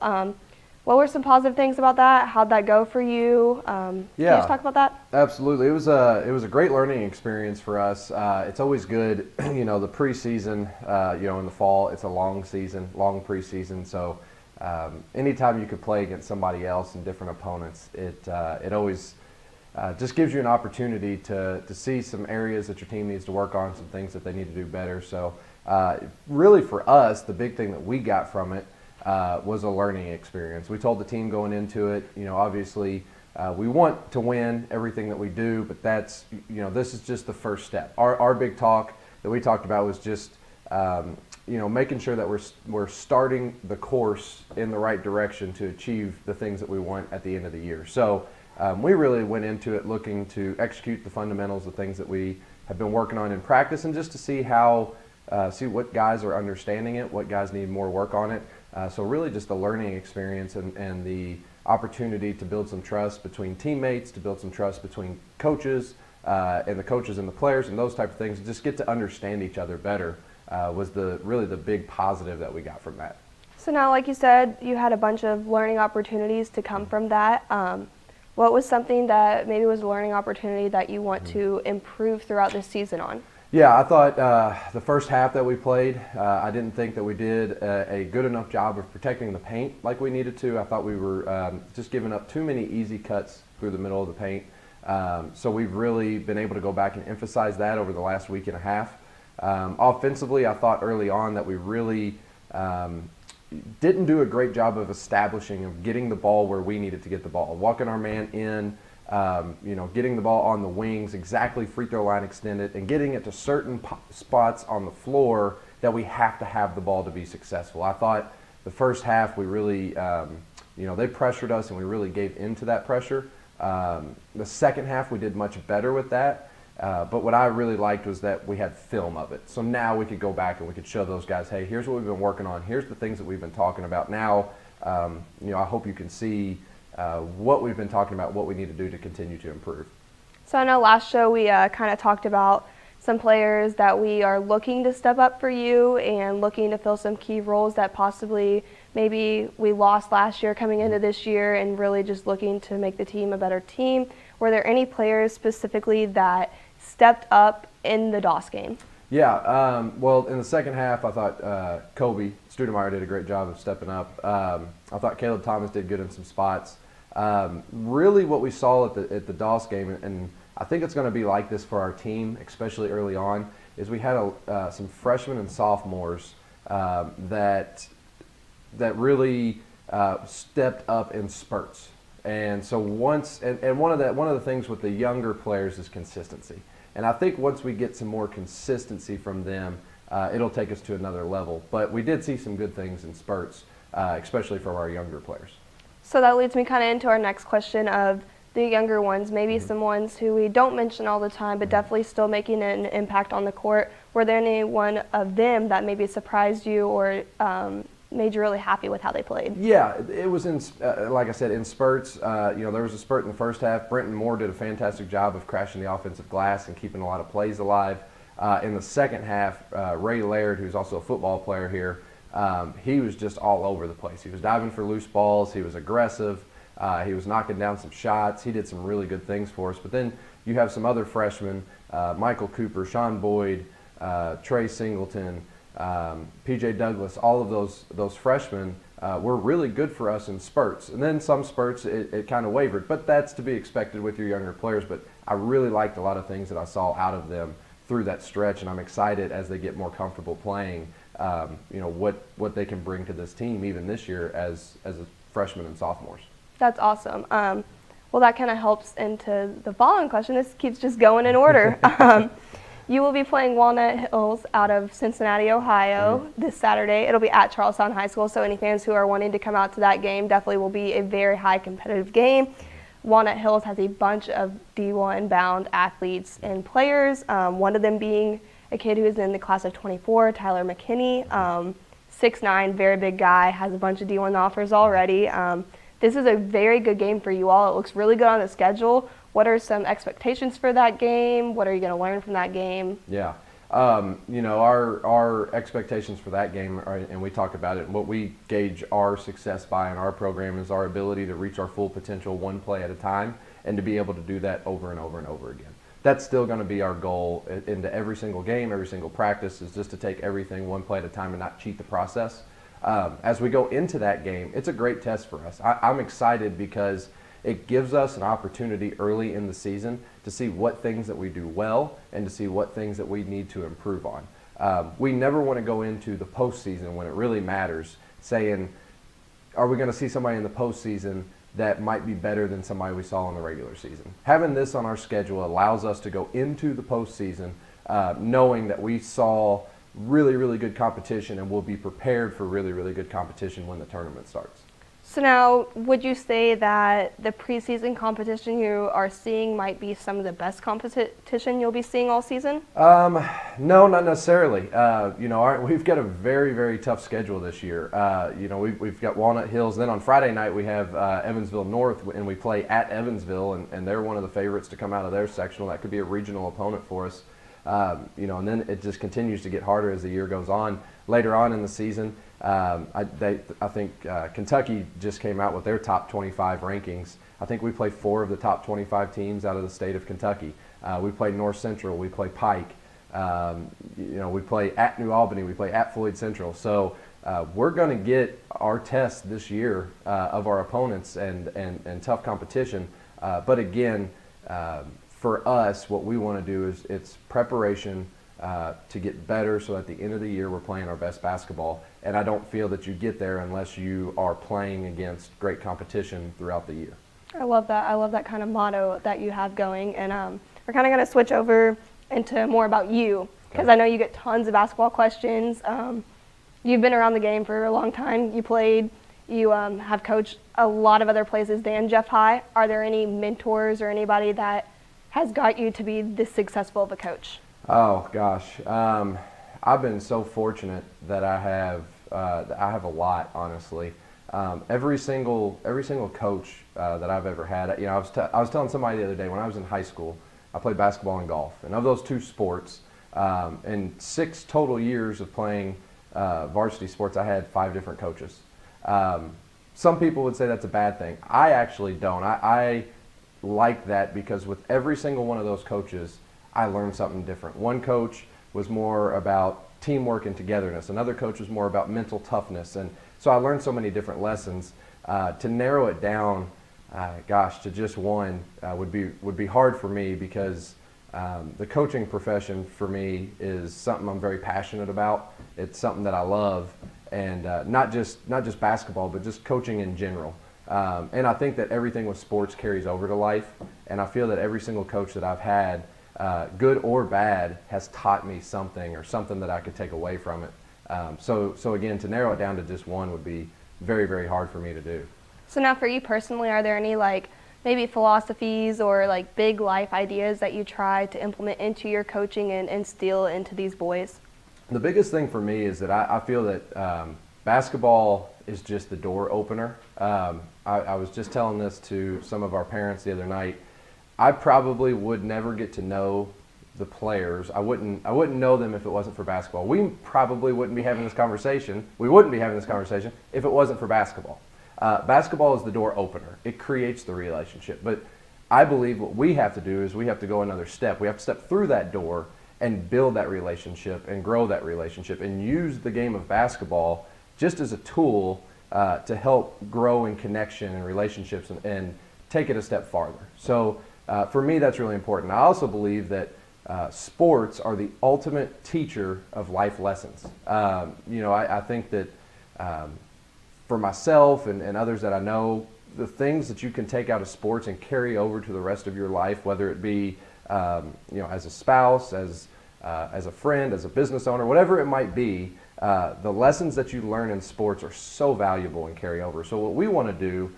What were some positive things about that? How'd that go for you? Can you just talk about that? Absolutely. It was a great learning experience for us. It's always good, the preseason, in the fall. It's a long season, long preseason. So anytime you could play against somebody else and different opponents, it always just gives you an opportunity to see some areas that your team needs to work on, some things that they need to do better. So really for us, the big thing that we got from it was a learning experience. We told the team going into it, obviously we want to win everything that we do, but that's, this is just the first step. Our big talk that we talked about was just, making sure that we're starting the course in the right direction to achieve the things that we want at the end of the year. So we really went into it looking to execute the fundamentals, the things that we have been working on in practice, and just to see see what guys are understanding it, what guys need more work on it. So really just a learning experience and the opportunity to build some trust between teammates, to build some trust between coaches and the coaches and the players and those type of things, and just get to understand each other better was really the big positive that we got from that. So now, like you said, you had a bunch of learning opportunities to come from that. What was something that maybe was a learning opportunity that you want to improve throughout this season on? Yeah, I thought the first half that we played, I didn't think that we did a good enough job of protecting the paint like we needed to. I thought we were just giving up too many easy cuts through the middle of the paint. So we've really been able to go back and emphasize that over the last week and a half. Offensively, I thought early on that we really didn't do a great job of establishing, of getting the ball where we needed to get the ball, walking our man in, getting the ball on the wings, exactly free throw line extended, and getting it to certain spots on the floor that we have to have the ball to be successful. I thought the first half we really, they pressured us and we really gave into that pressure. The second half we did much better with that. But what I really liked was that we had film of it. So now we could go back and we could show those guys, hey, here's what we've been working on. Here's the things that we've been talking about. Now, I hope you can see what we've been talking about, what we need to do to continue to improve. So I know last show we kind of talked about some players that we are looking to step up for you and looking to fill some key roles that possibly maybe we lost last year coming into this year, and really just looking to make the team a better team. Were there any players specifically that stepped up in the DOS game? Yeah, well, in the second half, I thought Kobe Studemeyer did a great job of stepping up. I thought Caleb Thomas did good in some spots. Really what we saw at the DOS game, and I think it's going to be like this for our team, especially early on, is we had some freshmen and sophomores that really stepped up in spurts. And so one of the things with the younger players is consistency. And I think once we get some more consistency from them, it'll take us to another level. But we did see some good things in spurts, especially from our younger players. So that leads me kind of into our next question of the younger ones, maybe some ones who we don't mention all the time, but definitely still making an impact on the court. Were there any one of them that maybe surprised you or made you really happy with how they played? Yeah, it was like I said, in spurts. There was a spurt in the first half. Brenton Moore did a fantastic job of crashing the offensive glass and keeping a lot of plays alive. In the second half, Ray Laird, who's also a football player here, he was just all over the place. He was diving for loose balls. He was aggressive. He was knocking down some shots. He did some really good things for us. But then you have some other freshmen, Michael Cooper, Sean Boyd, Trey Singleton, P.J. Douglas, all of those freshmen were really good for us in spurts. And then some spurts it kind of wavered, but that's to be expected with your younger players. But I really liked a lot of things that I saw out of them through that stretch, and I'm excited as they get more comfortable playing, what they can bring to this team even this year as freshmen and sophomores. That's awesome. Well, that kind of helps into the following question. This keeps just going in order. You will be playing Walnut Hills out of Cincinnati, Ohio this Saturday. It'll be at Charlestown High School, so any fans who are wanting to come out to that game definitely will be a very high competitive game. Walnut Hills has a bunch of D1 bound athletes and players, one of them being a kid who is in the class of 24, Tyler McKinney, 6'9", very big guy, has a bunch of D1 offers already. This is a very good game for you all. It looks really good on the schedule. What are some expectations for that game? What are you going to learn from that game? Yeah, Our expectations for that game, and we talk about it, and what we gauge our success by in our program is our ability to reach our full potential one play at a time and to be able to do that over and over and over again. That's still going to be our goal into every single game, every single practice, is just to take everything one play at a time and not cheat the process. As we go into that game, it's a great test for us. I'm excited because it gives us an opportunity early in the season to see what things that we do well and to see what things that we need to improve on. We never want to go into the postseason when it really matters saying, are we going to see somebody in the postseason that might be better than somebody we saw in the regular season? Having this on our schedule allows us to go into the postseason knowing that we saw really, really good competition and we'll be prepared for really, really good competition when the tournament starts. So now, would you say that the preseason competition you are seeing might be some of the best competition you'll be seeing all season? No, not necessarily. We've got a very, very tough schedule this year. We've got Walnut Hills. Then on Friday night we have Evansville North, and we play at Evansville, and they're one of the favorites to come out of their sectional. That could be a regional opponent for us. And then it just continues to get harder as the year goes on. Later on in the season, I think Kentucky just came out with their top 25 rankings. I think we play 4 of the top 25 teams out of the state of Kentucky. We play North Central, we play Pike, we play at New Albany, we play at Floyd Central. So we're going to get our test this year of our opponents and tough competition. But again, for us, what we want to do is it's preparation to get better so at the end of the year we're playing our best basketball. And I don't feel that you get there unless you are playing against great competition throughout the year. I love that. I love that kind of motto that you have going. And we're kind of going to switch over into more about you, because I know you get tons of basketball questions. You've been around the game for a long time. You played. You have coached a lot of other places than Jeff High. Are there any mentors or anybody that has got you to be this successful of a coach? Oh gosh, I've been so fortunate that I have a lot, honestly. Every single coach that I've ever had. I was telling somebody the other day, when I was in high school, I played basketball and golf, and of those 2 sports, in 6 total years of playing varsity sports, I had 5 different coaches. Some people would say that's a bad thing. I actually don't. I like that because with every single one of those coaches, I learned something different. One coach was more about teamwork and togetherness. Another coach was more about mental toughness. And so I learned so many different lessons. To narrow it down, to just one would be hard for me, because the coaching profession for me is something I'm very passionate about. It's something that I love, and not just basketball, but just coaching in general. And I think that everything with sports carries over to life, and I feel that every single coach that I've had, good or bad, has taught me something or something that I could take away from it. So again, to narrow it down to just one would be very, very hard for me to do. So now for you personally, are there any maybe philosophies or big life ideas that you try to implement into your coaching and instill into these boys? The biggest thing for me is that I feel that basketball is just the door opener. I was just telling this to some of our parents the other night. I probably would never get to know the players. I wouldn't know them if it wasn't for basketball. We probably wouldn't be having this conversation. We wouldn't be having this conversation if it wasn't for basketball. Basketball is the door opener. It creates the relationship. But I believe what we have to do is we have to go another step. We have to step through that door and build that relationship and grow that relationship and use the game of basketball just as a tool to help grow in connection and relationships and take it a step farther. So for me, that's really important. I also believe that sports are the ultimate teacher of life lessons. I think that for myself and others that I know, the things that you can take out of sports and carry over to the rest of your life, whether it be as a spouse, as a friend, as a business owner, whatever it might be, the lessons that you learn in sports are so valuable and carry over. So what we want to do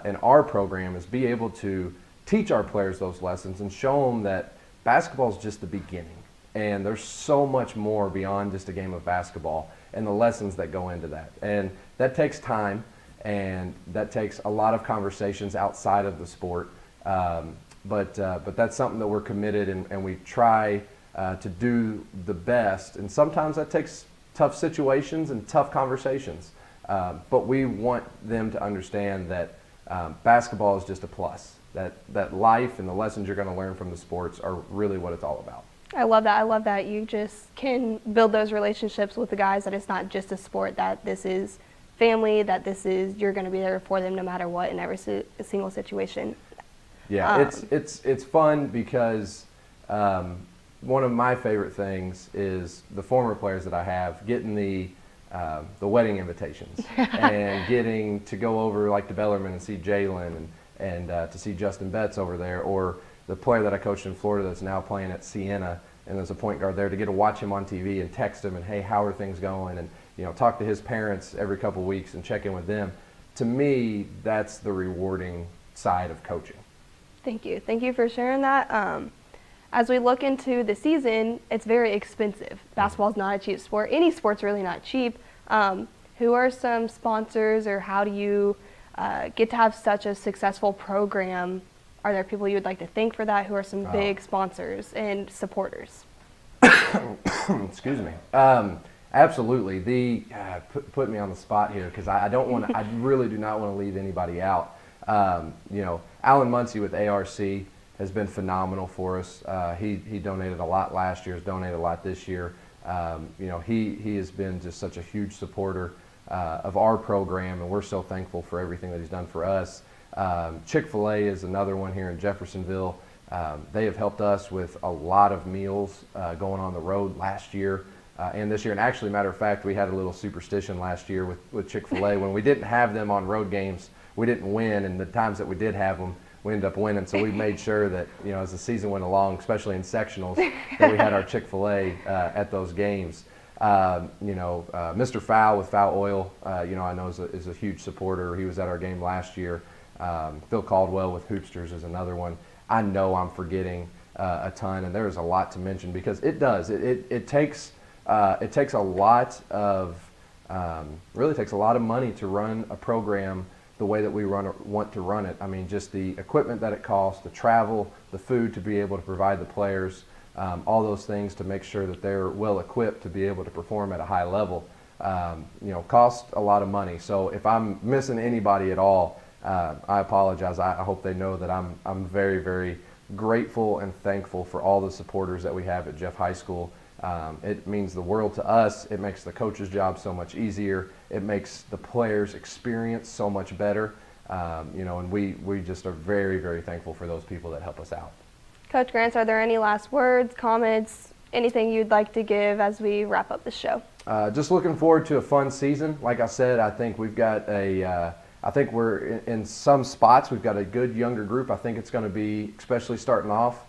in our program is be able to teach our players those lessons and show them that basketball is just the beginning. And there's so much more beyond just a game of basketball and the lessons that go into that. And that takes time, and that takes a lot of conversations outside of the sport. But that's something that we're committed and we try to do the best. And sometimes that takes tough situations and tough conversations. But we want them to understand that basketball is just a plus, that life and the lessons you're going to learn from the sports are really what it's all about. I love that. I love that you just can build those relationships with the guys, that it's not just a sport, that this is family, that this is, you're going to be there for them no matter what in every single situation. Yeah, it's fun because one of my favorite things is the former players that I have getting the wedding invitations and getting to go over like to Bellarmine and see Jalen and to see Justin Betts over there, or the player that I coached in Florida that's now playing at Siena and there's a point guard there, to get to watch him on TV and text him and, hey, how are things going? And, you know, talk to his parents every couple of weeks and check in with them. To me, that's the rewarding side of coaching. Thank you. Thank you for sharing that. As we look into the season, it's very expensive. Basketball is not a cheap sport. Any sport's really not cheap. Who are some sponsors, or how do you get to have such a successful program? Are there people you would like to thank for that? Who are some big sponsors and supporters? Excuse me. Absolutely. Put me on the spot here, because I don't want to. I really do not want to leave anybody out. You know, Alan Muncie with ARC has been phenomenal for us. He donated a lot last year. Has donated a lot this year. You know, he has been just such a huge supporter of our program, and we're so thankful for everything that he's done for us. Chick-fil-A is another one here in Jeffersonville. They have helped us with a lot of meals going on the road last year and this year. And actually, matter of fact, we had a little superstition last year with Chick-fil-A. When we didn't have them on road games, we didn't win, and the times that we did have them, we ended up winning. So we made sure that, you know, as the season went along, especially in sectionals, that we had our Chick-fil-A at those games. You know, Mr. Fowl with Fowl Oil, you know, I know is a huge supporter. He was at our game last year. Phil Caldwell with Hoopsters is another one. I know I'm forgetting a ton, and there's a lot to mention, because it does. It takes a lot of really takes a lot of money to run a program the way that we want to run it. I mean, just the equipment that it costs, the travel, the food to be able to provide the players, all those things to make sure that they're well equipped to be able to perform at a high level, you know, cost a lot of money. So if I'm missing anybody at all, I apologize. I hope they know that I'm very, very grateful and thankful for all the supporters that we have at Jeff High School. It means the world to us. It makes the coach's job so much easier. It makes the players' experience so much better. You know, and we just are very, very thankful for those people that help us out. Coach Grants, are there any last words, comments, anything you'd like to give as we wrap up the show? Just looking forward to a fun season. Like I said, I think we've got I think we're in some spots, we've got a good younger group. I think it's going to be, especially starting off,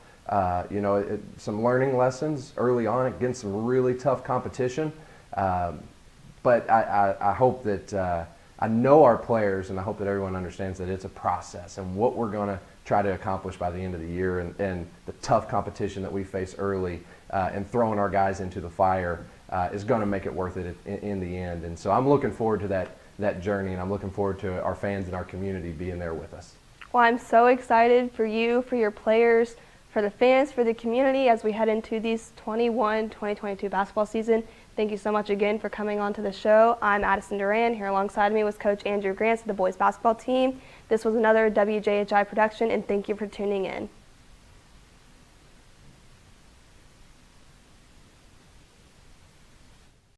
you know, some learning lessons early on against some really tough competition. But I hope that I know our players, and I hope that everyone understands that it's a process, and what we're going to try to accomplish by the end of the year, and the tough competition that we face early, and throwing our guys into the fire is going to make it worth it in the end. And so I'm looking forward to that journey, and I'm looking forward to our fans and our community being there with us. Well, I'm so excited for you, for your players, for the fans, for the community as we head into these 2021-2022 basketball season. Thank you so much again for coming on to the show. I'm Addison Duran. Here alongside me was Coach Andrew Grants of the boys basketball team. This was another WJHI production, and thank you for tuning in.